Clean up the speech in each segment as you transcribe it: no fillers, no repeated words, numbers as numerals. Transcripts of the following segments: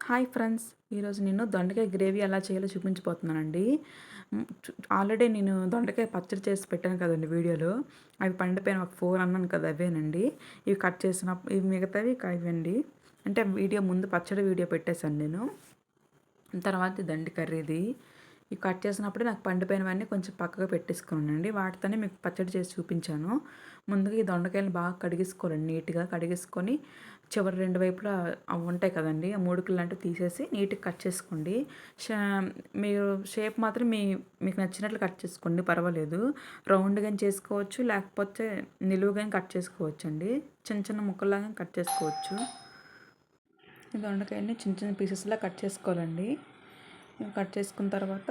Hi friends, ఈరోజు నేను దొండకాయ గ్రేవీ ఎలా చేయాలో చూపించబోతున్నానండి. ఆల్రెడీ నేను దొండకాయ పచ్చడి చేసి పెట్టాను కదండి వీడియోలో. అవి పండిపోయిన ఒక 4 అన్నాను కదా, అవేనండి. ఇవి కట్ చేసిన ఇవి మిగతావి ఇవండి. అంటే వీడియో ముందు పచ్చడి వీడియో పెట్టేశాను నేను. తర్వాత ఇదండి కర్రీది. ఇవి కట్ చేసినప్పుడే నాకు పండిపోయినవన్నీ కొంచెం పక్కగా పెట్టేసుకున్నానండి. వాటితోనే మీకు పచ్చడి చేసి చూపించాను. ముందుగా ఈ దొండకాయలు బాగా కడిగేసుకోవాలండి. నీట్‌గా కడిగేసుకొని చివరి 2 వైపులా అవి ఉంటాయి కదండీ! ఆ మూడికలు లాంటివి తీసేసి నీట్‌గా కట్ చేసుకోండి. షా మీరు షేప్ మాత్రం మీకు నచ్చినట్లు కట్ చేసుకోండి, పర్వాలేదు. రౌండ్‌గాని చేసుకోవచ్చు, లేకపోతే నిలువుగాని కట్ చేసుకోవచ్చండి. చిన్న చిన్న ముక్కల్లాగా కట్ చేసుకోవచ్చు. ఈ దొండకాయని చిన్న చిన్న పీసెస్‌లా కట్ చేసుకోవాలండి. కట్ చేసుకున్న తర్వాత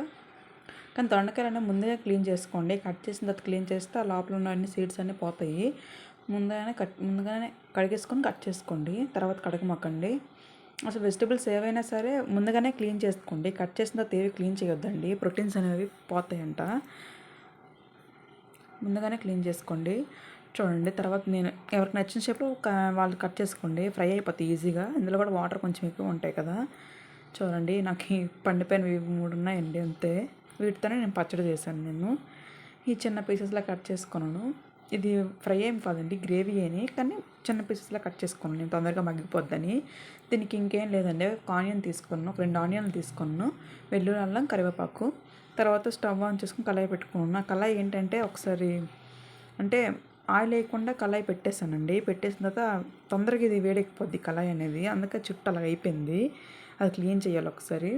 కానీ దొండకాయలన్నీ ముందుగా క్లీన్ చేసుకోండి. కట్ చేసిన తర్వాత క్లీన్ చేస్తే ఆ లోపల ఉన్న అన్ని సీడ్స్ అన్నీ పోతాయి. ముందుగానే కడిగేసుకొని కట్ చేసుకోండి. తర్వాత కడగమాకండి. అసలు వెజిటబుల్స్ ఏవైనా సరే ముందుగానే క్లీన్ చేసుకోండి. కట్ చేసిన తర్వాత ఏవి క్లీన్ చేయొద్దండి, ప్రోటీన్స్ అనేవి పోతాయంట. ముందుగానే క్లీన్ చేసుకోండి. చూడండి, తర్వాత నేను ఎవరికి నచ్చిన షేప్లో వాళ్ళు కట్ చేసుకోండి. ఫ్రై అయిపోతాయి ఈజీగా. ఇందులో కూడా వాటర్ కొంచెం ఎక్కువ ఉంటాయి కదా. చూడండి, నాకు ఈ పండిపోయినవి 3 ఉన్నాయండి అంతే. వీటితోనే నేను పచ్చడి చేశాను. నేను ఈ చిన్న పీసెస్లా కట్ చేసుకున్నాను. ఇది ఫ్రై ఏం కాదండి, గ్రేవీ అని, కానీ చిన్న పీసెస్లా కట్ చేసుకున్నాను నేను, తొందరగా మగ్గిపోద్దని. దీనికి ఇంకేం లేదండి, ఒక ఆనియన్ తీసుకున్నాను, ఒక 2 ఆనియన్లు తీసుకున్నాను, వెల్లుల్లి, అల్లం, కరివేపాకు. తర్వాత స్టవ్ ఆన్ చేసుకుని కళాయి పెట్టుకున్నాను. ఆ కళాయి ఏంటంటే ఒకసారి అంటే ఆయిల్ వేయకుండా కళాయి పెట్టేశానండి. పెట్టేసిన తర్వాత తొందరగా ఇది వేడెక్కిపోద్ది కళాయి అనేది, అందుకే చుట్టూ అలా అయిపోయింది. అది క్లీన్ చేయాలి ఒకసారి.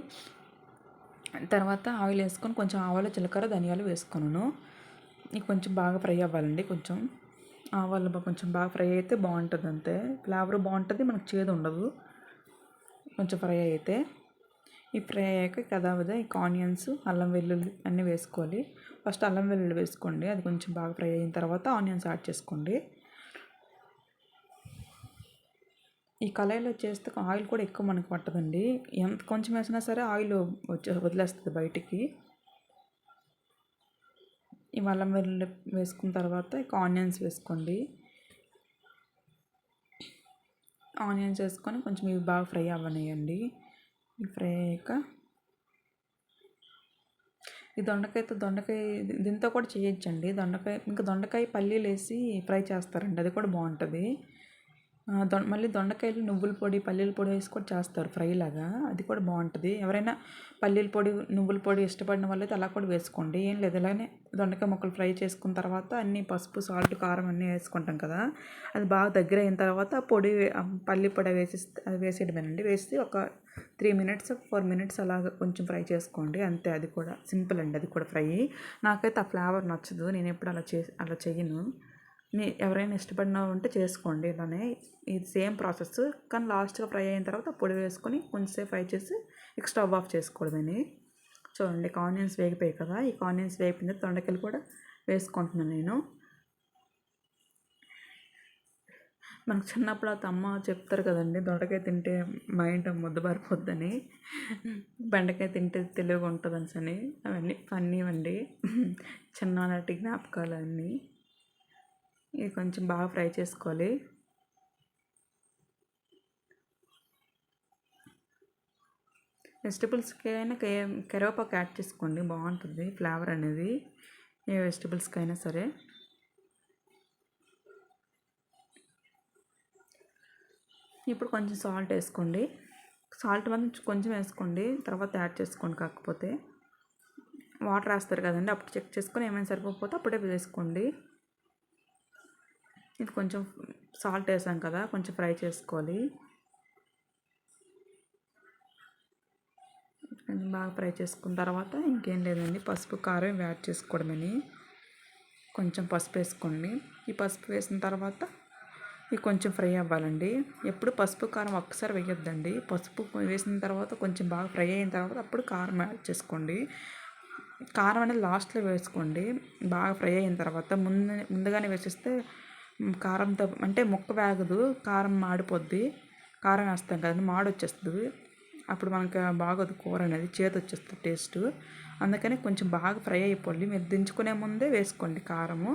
తర్వాత ఆయిల్ వేసుకొని కొంచెం ఆవాలు, జీలకర్ర, ధనియాలు వేసుకున్నాను. ఇది కొంచెం బాగా ఫ్రై అవ్వాలండి. కొంచెం ఆవాలు కొంచెం బాగా ఫ్రై అయితే బాగుంటుంది, అంతే. ఫ్లేవర్ బాగుంటుంది, మనకు చేదు ఉండదు కొంచెం ఫ్రై అయితే. ఈ ఫ్రై అయ్యాక కదావదా ఈ ఆనియన్స్, అల్లం వెల్లుల్లి అన్నీ వేసుకోవాలి. ఫస్ట్ అల్లం వెల్లుల్లి వేసుకోండి, అది కొంచెం బాగా ఫ్రై అయిన తర్వాత ఆనియన్స్ యాడ్ చేసుకోండి. ఈ కళాయిలో చేస్తే ఆయిల్ కూడా ఎక్కువ మనకు పట్టదండి. ఎంత కొంచెం వేసినా సరే ఆయిల్ వదిలేస్తుంది బయటికి. ఈ అల్లం వెల్లుల్లి వేసుకున్న తర్వాత ఇక ఆనియన్స్ వేసుకోండి. ఆనియన్స్ వేసుకొని కొంచెం ఇవి బాగా ఫ్రై అవ్వనియండి. ఫ్రై అయ్యాక ఈ దొండకాయ దీంతో కూడా చేయొచ్చండి. దొండకాయ పల్లీలు వేసి ఫ్రై చేస్తారండి, అది కూడా బాగుంటుంది. మళ్ళీ దొండకాయలు నువ్వుల పొడి, పల్లీల పొడి వేసి కూడా చేస్తారు ఫ్రై లాగా, అది కూడా బాగుంటుంది. ఎవరైనా పల్లీల పొడి, నువ్వుల పొడి ఇష్టపడిన వాళ్ళైతే అలా కూడా వేసుకోండి. ఏం లేదు, ఇలానే దొండకాయ ముక్కలు ఫ్రై చేసుకున్న తర్వాత అన్నీ పసుపు, సాల్ట్, కారం అన్నీ వేసుకుంటాం కదా, అది బాగా దగ్గర అయిన తర్వాత పొడి, పల్లి పొడి అది వేసేయడమేనండి. వేసి ఒక 3 మినిట్స్ 4 మినిట్స్ అలాగ కొంచెం ఫ్రై చేసుకోండి, అంతే. అది కూడా సింపుల్ అండి, అది కూడా ఫ్రై. నాకైతే ఆ ఫ్లేవర్ నచ్చదు, నేను ఎప్పుడు అలా చెయ్యను. ఎవరైనా ఇష్టపడిన ఉంటే చేసుకోండి ఇలానే. ఇది సేమ్ ప్రాసెస్, కానీ లాస్ట్గా ఫ్రై అయిన తర్వాత పొడి వేసుకొని కొంచెంసేపు ఫ్రై చేసి ఇక స్టవ్ ఆఫ్ చేసుకోవడమని. చూడండి, ఆనియన్స్ వేగిపోయాయి కదా, ఈ ఆనియన్స్ వేగిపోయిన దొండకాయలు కూడా వేసుకుంటున్నాను నేను. మనకు చిన్నప్పుడు అయితే అమ్మ చెప్తారు కదండి, దొండకాయ తింటే మైండ్ ముద్దబారిపోద్దని, బెండకాయ తింటే తెలివిగా ఉంటుందని అని. అవన్నీ ఫన్నీ అండి, చిన్ననాటి జ్ఞాపకాలు అన్నీ. ఇది కొంచెం బాగా ఫ్రై చేసుకోవాలి. వెజిటబుల్స్కి అయినా కరివేపాకు యాడ్ చేసుకోండి, బాగుంటుంది ఫ్లేవర్ అనేది, ఏ వెజిటబుల్స్కి అయినా సరే. ఇప్పుడు కొంచెం సాల్ట్ వేసుకోండి. సాల్ట్ కొంచెం వేసుకోండి, తర్వాత యాడ్ చేసుకోండి. కాకపోతే వాటర్ వేస్తారు కదండి, అప్పుడు చెక్ చేసుకొని ఏమైనా సరిపోకపోతే అప్పుడే వేసుకోండి. ఇది కొంచెం సాల్ట్ వేసాం కదా, కొంచెం ఫ్రై చేసుకోవాలి. బాగా ఫ్రై చేసుకున్న తర్వాత ఇంకేం లేదండి, పసుపు, కారం యాడ్ చేసుకోవడమని. కొంచెం పసుపు వేసుకోండి. ఈ పసుపు వేసిన తర్వాత ఇవి కొంచెం ఫ్రై అవ్వాలండి. ఎప్పుడు పసుపు, కారం ఒక్కసారి వేయొద్దండి. పసుపు వేసిన తర్వాత కొంచెం బాగా ఫ్రై అయిన తర్వాత అప్పుడు కారం యాడ్ చేసుకోండి. కారం అనేది లాస్ట్లో వేసుకోండి, బాగా ఫ్రై అయిన తర్వాత. ముందుగానే వేసేస్తే కారంతో అంటే ముక్క వేగదు, కారం మాడిపోద్ది. కారం వేస్తాం కదండి, మాడి వచ్చేస్తుంది, అప్పుడు మనకు బాగోదు కూర అనేది, చేదు వచ్చేస్తుంది టేస్ట్. అందుకని కొంచెం బాగా ఫ్రై అయిపోవాలి. మీరు దించుకునే ముందే వేసుకోండి కారము.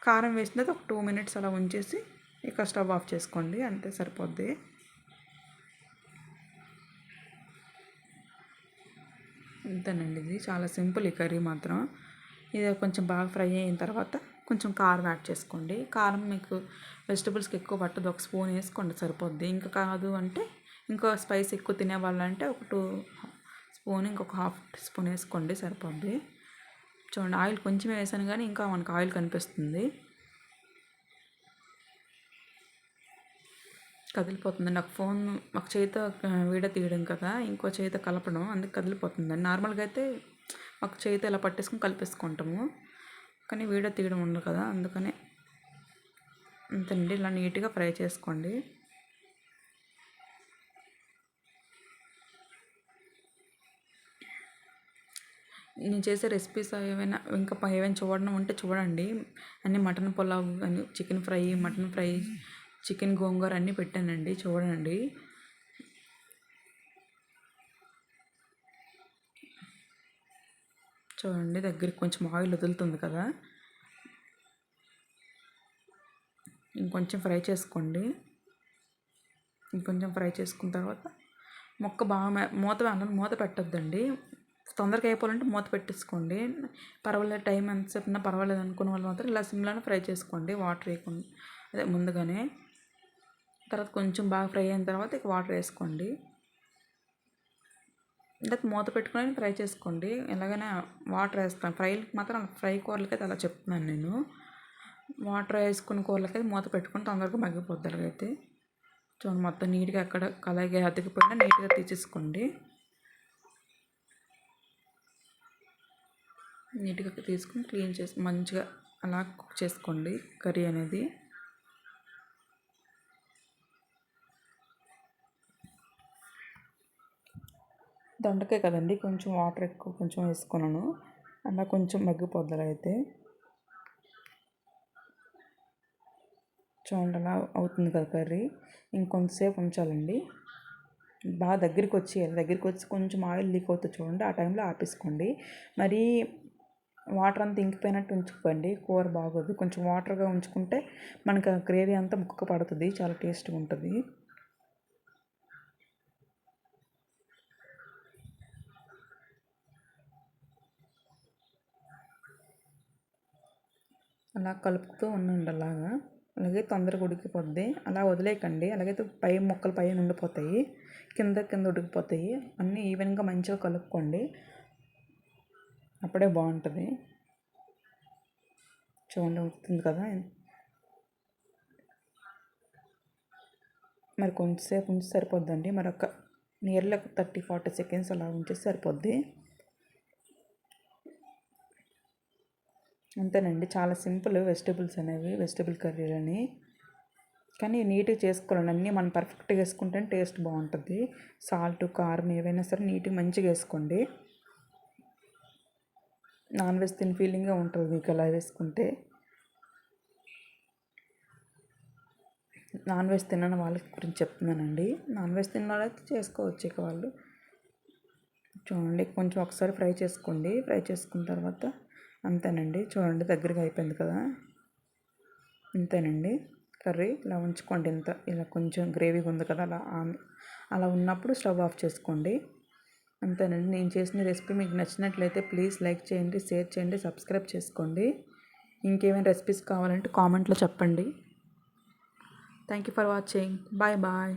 కారం వేసిన తర్వాత ఒక 2 మినిట్స్ అలా ఉంచేసి ఇక స్టవ్ ఆఫ్ చేసుకోండి, అంతే సరిపోద్ది. అంతేనండి, ఇది చాలా సింపుల్ ఈ కర్రీ మాత్రం. ఇది కొంచెం బాగా ఫ్రై అయిన తర్వాత కొంచెం కారం యాడ్ చేసుకోండి. కారం మీకు వెజిటబుల్స్కి ఎక్కువ పట్టదు, ఒక స్పూన్ వేసుకోండి సరిపోద్ది. ఇంకా కాదు అంటే ఇంకో స్పైస్ ఎక్కువ తినేవాళ్ళంటే ఒక 2 స్పూన్ ఇంకొక హాఫ్ స్పూన్ వేసుకోండి సరిపోద్ది. చూడండి, ఆయిల్ కొంచెం వేసాను కానీ ఇంకా మనకు ఆయిల్ కనిపిస్తుంది, కదిలిపోతుంది. నాకు ఫోన్ ఒక చేతితో వీడియో తీయడం కదా, ఇంకో చేతితో కలపడం, అందుకు కదిలిపోతుందండి. నార్మల్గా అయితే ఒక చేతితో ఇలా పట్టేసుకుని కలిపేసుకుంటాము, కానీ వీడియో తీయడం ఉండదు కదా, అందుకనే. అంతేనండి, ఇలా నీట్గా ఫ్రై చేసుకోండి. నేను చేసే రెసిపీస్ ఏమైనా ఇంకా ఏమైనా చూడడం ఉంటే చూడండి. అన్నీ మటన్ పులావ్ అని, chicken fry, mutton fry, chicken గోంగూర అన్నీ పెట్టానండి, చూడండి. చూడండి, దగ్గరికి కొంచెం ఆయిల్ వదులుతుంది కదా, ఇంకొంచెం ఫ్రై చేసుకోండి. ఇంకొంచెం ఫ్రై చేసుకున్న తర్వాత మొక్క బాగా మూత పెట్టొద్దండి. తొందరగా అయిపోవాలంటే మూత పెట్టేసుకోండి. పర్వాలేదు, టైం ఎంతసేపు ఉన్నా పర్వాలేదు అనుకున్న వాళ్ళు మాత్రం ఇలా సిమ్లోనే ఫ్రై చేసుకోండి, వాటర్ వేయకుండా, అదే ముందుగానే. తర్వాత కొంచెం బాగా ఫ్రై అయిన తర్వాత ఇక వాటర్ వేసుకోండి. ఇంకా మూత పెట్టుకొని ఫ్రై చేసుకోండి. ఎలాగైనా వాటర్ వేస్తాను, ఫ్రైకి మాత్రం, ఫ్రై కూరలకైతే అలా చెప్తున్నాను నేను. వాటర్ వేసుకున్న కూరలకైతే మూత పెట్టుకొని తొందరగా మగ్గిపోద్ది. అలాగైతే చూడండి, మొత్తం నీట్గా ఎక్కడ కలాగే అతికిపోయినా నీట్గా తీసేసుకోండి. నీట్గా తీసుకుని క్లీన్ చేసి మంచిగా అలా కుక్ చేసుకోండి కర్రీ అనేది. దొండకాయ కదండి, కొంచెం వాటర్ ఎక్కువ కొంచెం వేసుకున్నాను, అలా కొంచెం మగ్గిపోద్ది. అయితే చూడండి, అలా అవుతుంది కదా కర్రీ. ఇంకొంతసేపు ఉంచాలండి, బాగా దగ్గరికి వచ్చి కొంచెం ఆయిల్ లీక్ అవుతుంది చూడండి, ఆ టైంలో ఆపేసుకోండి. మరి వాటర్ అంతా ఇంకిపోయినట్టు ఉంచుకోండి, కూర బాగోదు. కొంచెం వాటర్గా ఉంచుకుంటే మనకు గ్రేవీ అంతా ముక్కకు పడుతుంది, చాలా టేస్ట్గా ఉంటుంది. అలా కలుపుతూ ఉండండి, అలాగే తొందరగా ఉడికిపోద్ది. అలా వదిలేయకండి, అలాగైతే పై ముక్కలు పైన ఉండిపోతాయి, కింద ఉడికిపోతాయి. అన్నీ ఈవెన్గా మంచిగా కలుపుకోండి, అప్పుడే బాగుంటుంది. చూడండి, ఉడుకుతుంది కదా. మరి కొంచెంసేపు ఉంచి సరిపోద్దండి, మరొక నియర్లీ 30-40 సెకండ్స్ అలా ఉంచేసి సరిపోద్ది. అంతేనండి, చాలా సింపుల్ వెజిటబుల్ కర్రీలని, కానీ నీట్గా చేసుకోవాలండి. అన్నీ మనం పర్ఫెక్ట్గా వేసుకుంటే టేస్ట్ బాగుంటుంది. సాల్ట్, కారం ఏవైనా సరే నీట్గా మంచిగా వేసుకోండి. నాన్ వెజ్ తిని ఫీలింగ్గా ఉంటుంది మీకు అలా వేసుకుంటే. నాన్ వెజ్ తినని వాళ్ళ గురించి చెప్తున్నానండి. నాన్ వెజ్ తిన్న వాళ్ళైతే చేసుకోవచ్చు ఇక వాళ్ళు. చూడండి, కొంచెం ఒకసారి ఫ్రై చేసుకోండి. ఫ్రై చేసుకున్న తర్వాత అంతేనండి, చూడండి దగ్గరగా అయిపోయింది కదా. అంతేనండి కర్రీ. ఇలా ఉంచుకోండి, ఇలా కొంచెం గ్రేవీగా ఉంది కదా, అలా ఉన్నప్పుడు స్టవ్ ఆఫ్ చేసుకోండి. అంతేనండి, నేను చేసిన రెసిపీ మీకు నచ్చినట్లయితే ప్లీజ్ లైక్ చేయండి, షేర్ చేయండి, సబ్స్క్రైబ్ చేసుకోండి. ఇంకేమైనా రెసిపీస్ కావాలంటే కామెంట్లో చెప్పండి. Thank you for watching. Bye bye.